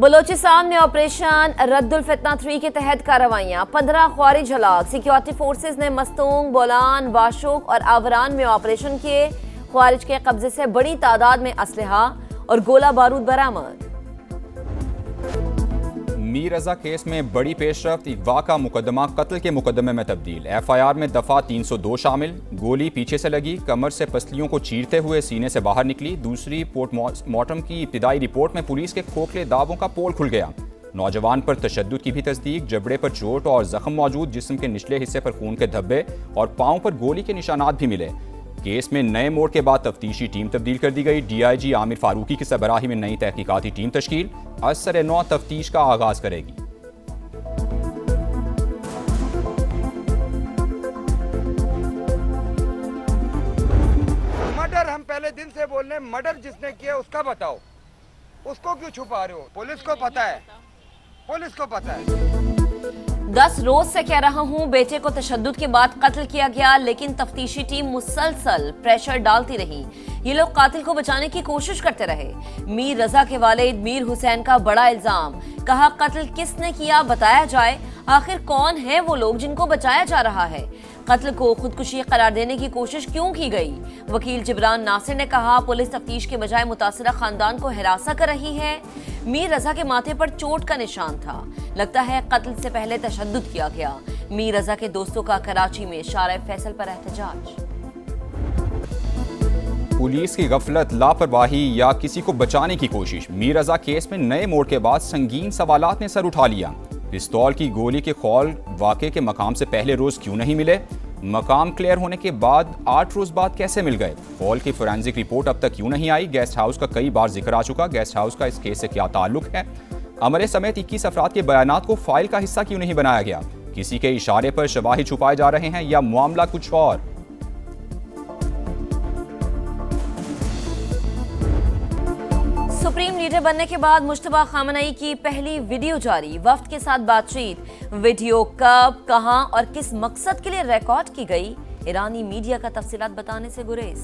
बलोचिस्तान में ऑपरेशन रद्दुल फितना 3 के तहत कार्रवाइयां, 15 ख्वारिज हलाक। सिक्योरिटी फोर्सेज ने मस्तूंग, बोलान, बाशुक और आवरान में ऑपरेशन किए। ख्वारिज के कब्जे से बड़ी तादाद में असलहा और गोला बारूद बरामद। मीर रजा केस में बड़ी पेशरफ्त, अगवा का मुकदमा कत्ल के मुकदमे में तब्दील। FIR में दफा 302 शामिल। गोली पीछे से लगी, कमर से पसलियों को चीरते हुए सीने से बाहर निकली। दूसरी पोस्टमार्टम की इब्तिदाई रिपोर्ट में पुलिस के खोखले दावों का पोल खुल गया। नौजवान पर तशद्दुद की भी तस्दीक, जबड़े पर चोट और जख्म मौजूद, जिस्म के निचले हिस्से पर खून के धब्बे और पाँव पर गोली के निशानात भी मिले। केस में नए मोड़ के बाद तफ्तीशी टीम तब्दील कर दी गई। DIG आमिर फारूकी की सरबराही में नई तहकीकाती टीम तश्कील। असर-ए-नौ तफ्तीश का आगाज करेगी। मर्डर हम पहले दिन से बोल रहे हैं, मर्डर जिसने किया उसका बताओ, उसको क्यों छुपा रहे हो? पुलिस को पता है, पुलिस को पता है। 10 रोज से कह रहा हूं, बेटे को तशद्दुद के बाद कत्ल किया गया, लेकिन तफ्तीशी टीम मुसलसल प्रेशर डालती रही। ये लोग कातिल को बचाने की कोशिश करते रहे। मीर रजा के वालिद मीर हुसैन का बड़ा इल्जाम, कहा कत्ल किसने किया बताया जाए। आखिर कौन है वो लोग जिनको बचाया जा रहा है? कत्ल को खुदकुशी करार देने की कोशिश क्यों की गई? वकील जिब्रान नासिर ने कहा पुलिस तफ्तीश के बजाय मुतासिरा खानदान को हिरासा कर रही है। मीर रजा के माथे पर चोट का निशान था, लगता है कत्ल से पहले तशद्दुद किया गया। मीर रजा के दोस्तों का कराची में शारा फैसल पर एहतजाज। पुलिस की गफलत, लापरवाही या किसी को बचाने की कोशिश। मीर रजा केस में नए मोड़ के बाद संगीन सवालात ने सर उठा लिया। पिस्तौल की गोली के खौल वाक़े के मकाम से पहले रोज क्यों नहीं मिले? मकाम क्लियर होने के बाद 8 रोज बाद कैसे मिल गए? खौल की फोरेंसिक रिपोर्ट अब तक क्यों नहीं आई? गेस्ट हाउस का कई बार जिक्र आ चुका, गेस्ट हाउस का इस केस से क्या ताल्लुक है? अमरे समेत 21 अफराद के बयानात को फाइल का हिस्सा क्यों नहीं बनाया गया? किसी के इशारे पर शवाहिद छुपाए जा रहे हैं या मामला कुछ और? सुप्रीम लीडर बनने के बाद मुश्तबा खामनई की पहली वीडियो जारी, वफ्द के साथ बातचीत। वीडियो कब, कहां और किस मकसद के लिए रिकॉर्ड की गई? ईरानी मीडिया का तफसीलात बताने से गुरेज।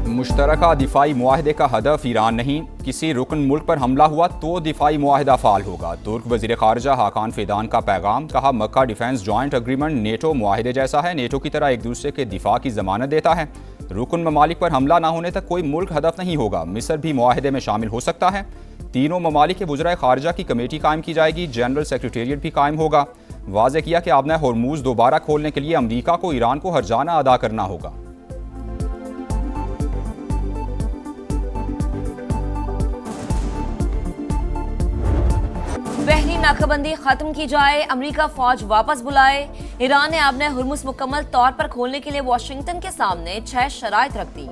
मुश्तरका दिफाई मुआहदे का हदफ ईरान नहीं, किसी रुकन मुल्क पर हमला हुआ तो दिफाई मुआहदा फाल होगा। तुर्क वज़ीर ख़ारजा हाकान फिदान का पैगाम, कहा मक्का डिफेंस जॉइंट एग्रीमेंट नेटो मुआहदे जैसा है, नेटो की तरह एक दूसरे के दिफा की जमानत देता है। रुकन ममालिक पर हमला ना होने तक कोई मुल्क हदफ नहीं होगा। मिस्र भी मुआहदे में शामिल हो सकता है। तीनों ममालिक के वज़राए ख़ारजा की कमेटी कायम की जाएगी, जनरल सेक्रेटेरिएट भी कायम होगा। वाज़े किया कि आबना होर्मुज़ दोबारा खोलने के लिए अमरीका को ईरान को हर्जाना अदा करना होगा। बहरी नाकाबंदी खत्म की जाए, अमेरिका फौज वापस बुलाए। ईरान ने आबना हुर्मुज़ मुकम्मल तौर पर खोलने के लिए वाशिंगटन के सामने 6 शराइत रख दी।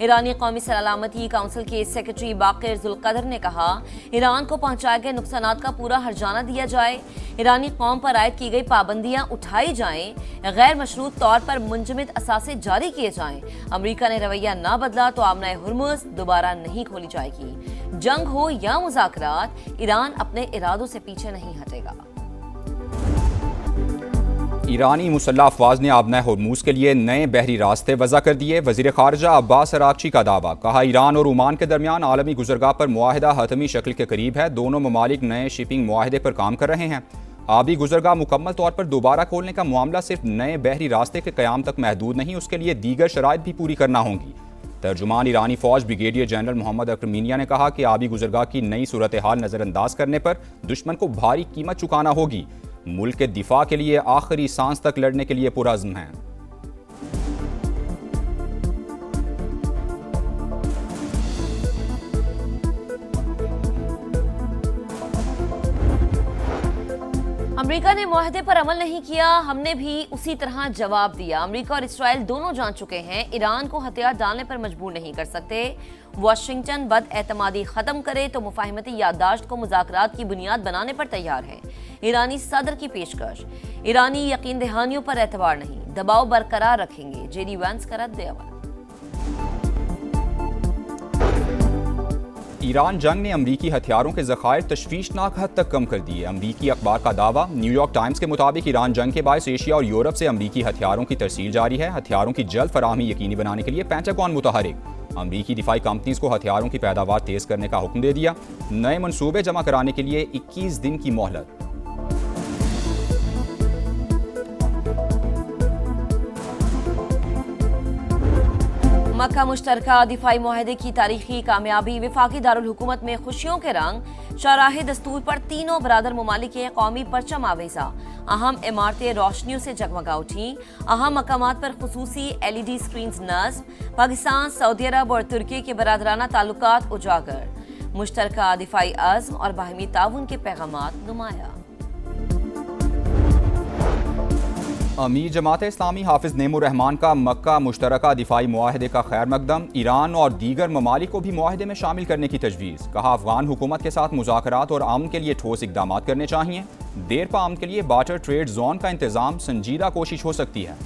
ईरानी कौमी सलामती काउंसिल के सेक्रेटरी बाकिर जुल्कदर ने कहा ईरान को पहुंचाए गए नुकसानात का पूरा हर्जाना दिया जाए, ईरानी कौम पर आयद की गई पाबंदियां उठाई जाएं, गैर मशरूत तौर पर मुंजमद असासे जारी किए जाएं। अमेरिका ने रवैया ना बदला तो आबना हुर्मुज़ दोबारा नहीं खोली जाएगी। जंग हो या मुज़ाकरात, ईरान अपने इरादों से पीछे नहीं हटेगा। ईरानी मुसल्लह अफवाज ने आबना होर्मुज़ के लिए नए बहरी रास्ते वज़ा कर दिए। वज़ीर ख़ारजा अब्बास अरागची का दावा, कहा ईरान और ओमान के दरमियान आलमी गुज़रगाह पर मुआहदा हतमी शक्ल के करीब है। दोनों ममालिक नए शिपिंग मुआहदे पर काम कर रहे हैं। आबी गुज़रगाह मुकम्मल तौर पर दोबारा खोलने का मामला सिर्फ नए बहरी रास्ते के क़याम तक महदूद नहीं, उसके लिए दीगर शराइत भी पूरी करना होंगी। तर्जुमान ईरानी फ़ौज ब्रिगेडियर जनरल मोहम्मद अकरमीनिया ने कहा कि आबी गुज़रगाह की नई सूरत हाल नज़रअंदाज करने पर दुश्मन को भारी कीमत चुकाना होगी। मुल्क के दिफा के लिए आखिरी सांस तक लड़ने के लिए पुरअज़्म हैं। अमेरिका ने मुआहदे पर अमल नहीं किया, हमने भी उसी तरह जवाब दिया। अमेरिका और इसराइल दोनों जान चुके हैं ईरान को हथियार डालने पर मजबूर नहीं कर सकते। वाशिंगटन बदएतमादी खत्म करे तो मुफाहिमती याददाश्त को मुज़ाकरात की बुनियाद बनाने पर तैयार है। ईरानी सदर की पेशकश, ईरानी यकीन दहानियों पर एतबार नहीं, दबाव बरकरार रखेंगे। JD वैंस का रद्द अमल। ईरान जंग ने अमरीकी हथियारों के ज़खायर तशवीशनाक हद तक कम कर दिए। अमरीकी अखबार का दावा, न्यूयॉर्क टाइम्स के मुताबिक ईरान जंग के बायस एशिया और यूरोप से अमरीकी हथियारों की तरसील जारी है। हथियारों की जल्द फराहमी यकीनी बनाने के लिए पेंटागन मुतहरिक। अमरीकी दिफाई कंपनीज को हथियारों की पैदावार तेज करने का हुक्म दे दिया। नए मंसूबे जमा कराने के लिए 21 दिन की मोहलत। मक्का मुश्तरका दिफाई मुआहदे की तारीखी कामयाबी, विफाकी दारुल हुकूमत में खुशियों के रंग, शाहराहे दस्तूर पर तीनों बरादर ममालिक के कौमी परचम आवेजा, अहम इमारतें रोशनियों से जगमगा उठी, अहम मकामात पर खुसूसी LED स्क्रीन्स नस्ब, पाकिस्तान, सऊदी अरब और तुर्की के बरादराना ताल्लुकात उजागर, मुश्तरका दिफाई अज़्म और बाहमी ताउन के पैगामात नुमाया। अमीर जमात इस्लामी हाफिज नेमुर रहमान का मक्का मुश्तरका दिफाई मुआहदे का खैर मकदम, ईरान और दीगर ममालिक को भी मुआहदे में शामिल करने की तजवीज़। कहा अफगान हुकूमत के साथ मुज़ाकरात और अमन के लिए ठोस इक़दाम करने चाहिए। देर पा अमन के लिए बार्टर ट्रेड जोन का इंतजाम संजीदा कोशिश हो सकती है।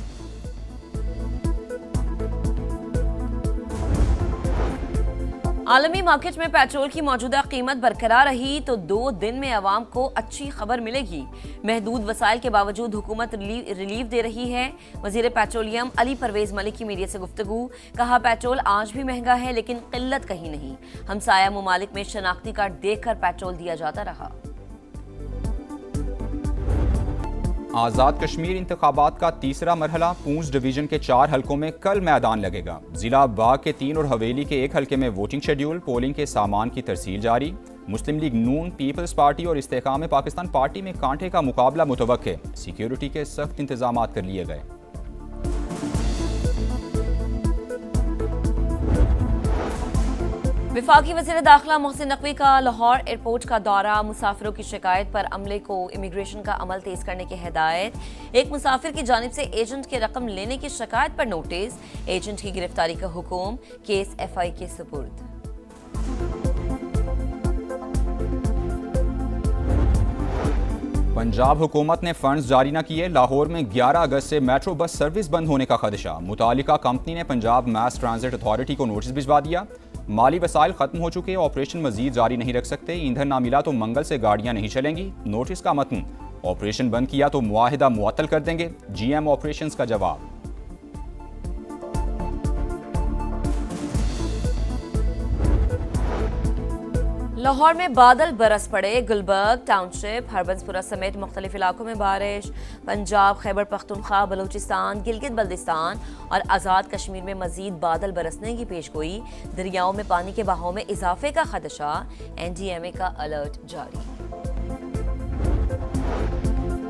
आलमी मार्केट में पेट्रोल की मौजूदा कीमत बरकरार रही तो 2 दिन में अवाम को अच्छी खबर मिलेगी। महदूद वसाइल के बावजूद हुकूमत रिलीफ दे रही है। वजीर पेट्रोलियम अली परवेज मलिक की मीडिया से गुफ्तगू, कहा पेट्रोल आज भी महंगा है लेकिन किल्लत कहीं नहीं। हमसाया ममालिक में शनाख्ती कार्ड देखकर पेट्रोल दिया जाता रहा। आज़ाद कश्मीर इंतखाबात का तीसरा मरहला, पूंछ डिवीजन के 4 हलकों में कल मैदान लगेगा। जिला बाग के 3 और हवेली के 1 हलके में वोटिंग शेड्यूल, पोलिंग के सामान की तरसील जारी। मुस्लिम लीग नून, पीपल्स पार्टी और इस्तेकाम पाकिस्तान पार्टी में कांटे का मुकाबला मुतवक्के। सिक्योरिटी के सख्त इंतजाम कर लिए गए। विफाकी वज़ीर दाखिला मोहसिन नकवी का लाहौर एयरपोर्ट का दौरा, मुसाफिरों की शिकायत पर अमले को इमिग्रेशन का अमल तेज करने की हिदायत। एक मुसाफिर की जानिब से एजेंट की रकम लेने की शिकायत पर नोटिस, एजेंट की गिरफ्तारी का हुक्म, केस FI के सुपुर्द। पंजाब हुकूमत ने फंड्स जारी न किए, लाहौर में 11 अगस्त से मेट्रो बस सर्विस बंद होने का खदशा। मुतालिका कंपनी ने पंजाब मैस ट्रांजिट अथॉरिटी को नोटिस भिजवा दिया। माली वसाइल खत्म हो चुके, ऑपरेशन मजीद जारी नहीं रख सकते। ईंधन ना मिला तो मंगल से गाड़ियां नहीं चलेंगी। नोटिस का मतन, ऑपरेशन बंद किया तो मुआहिदा मुअत्तल कर देंगे। GM ऑपरेशंस का जवाब। लाहौर में बादल बरस पड़े, गुलबर्ग टाउनशिप, हरबंसपुरा समेत मुख्तलिफ इलाकों में बारिश। पंजाब, खैबर पख्तूनख्वा, बलूचिस्तान, गिलगित बल्तिस्तान और आज़ाद कश्मीर में मजीद बादल बरसने की पेशगोई। दरियाओं में पानी के बहाव में इजाफे का खदशा, NDMA का अलर्ट जारी।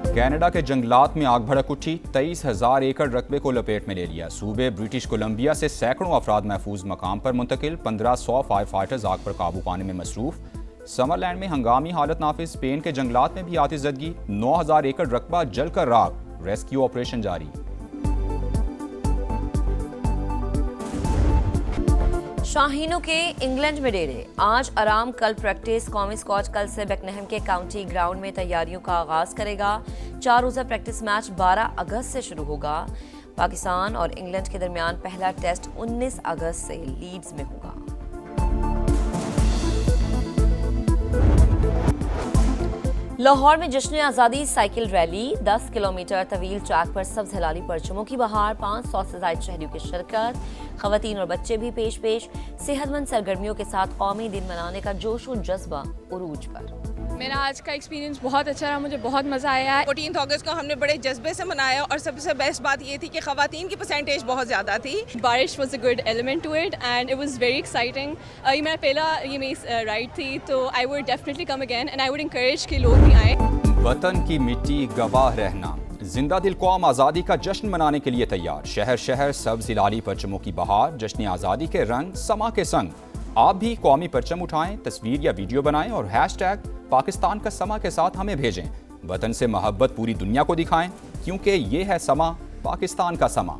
कनाडा के जंगलात में आग भड़क उठी, 23,000 एकड़ रकबे को लपेट में ले लिया। सूबे ब्रिटिश कोलंबिया से सैकड़ों अफराद महफूज मकाम पर मुंतकिल, 1500 फायर फाइटर्स आग पर काबू पाने में मसरूफ। समरलैंड में हंगामी हालत नाफिज, स्पेन के जंगलात में भी आतिशज़दगी, 9,000 एकड़ रकबा जलकर राख, रेस्क्यू ऑपरेशन जारी। शाहीनों के इंग्लैंड में डेरे, आज आराम कल प्रैक्टिस। कौमी स्क्वाड कल से बेकनहम के काउंटी ग्राउंड में तैयारियों का आगाज करेगा। 4 रोज़ा प्रैक्टिस मैच 12 अगस्त से शुरू होगा। पाकिस्तान और इंग्लैंड के दरमियान पहला टेस्ट 19 अगस्त से लीड्स में होगा। लाहौर में जश्न आज़ादी साइकिल रैली, 10 किलोमीटर तवील ट्रैक पर सब्ज हिलाली परचमों की बहार, 500 से ज़ायद शहरियों की शिरकत। खवातीन और बच्चे भी पेश सेहतमंद सरगर्मियों के साथ कौमी दिन मनाने का जोश और जज्बा उरूज पर। मेरा आज का एक्सपीरियंस बहुत अच्छा रहा, मुझे बहुत मज़ा आया। 14 अगस्त को हमने बड़े जज्बे से मनाया और सबसे बेस्ट बात ये थी कि ख़वातीन की परसेंटेज बहुत ज़्यादा थी। बारिश was a good element to it and it was very exciting. ये मेरा पहला मेरी राइड थी, तो I would definitely come again and I would encourage कि लोग भी आए। वतन की मिट्टी गवाह रहना, जिंदा दिल कौम आज़ादी का जश्न मनाने के लिए तैयार। शहर शहर सब्ज हिलाली परचमों की बहार, जश्न आज़ादी के रंग समा के संग। आप भी कौमी परचम उठाएं, तस्वीर या वीडियो बनाएं और हैशटैग पाकिस्तान का समा के साथ हमें भेजें। वतन से मोहब्बत पूरी दुनिया को दिखाएं, क्योंकि ये है समा, पाकिस्तान का समा।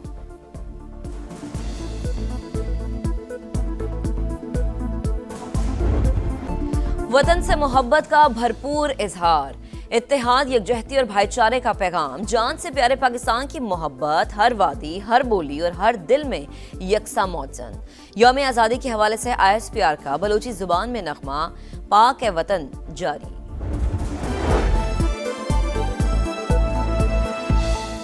वतन से मोहब्बत का भरपूर इजहार, इत्तेहाद, यकजहती और भाईचारे का पैगाम। जान से प्यारे पाकिस्तान की मोहब्बत हर वादी, हर बोली और हर दिल में यकसा मौजन। यौम आज़ादी के हवाले से ISPR का बलूची जुबान में नगमा, पाक है वतन जारी।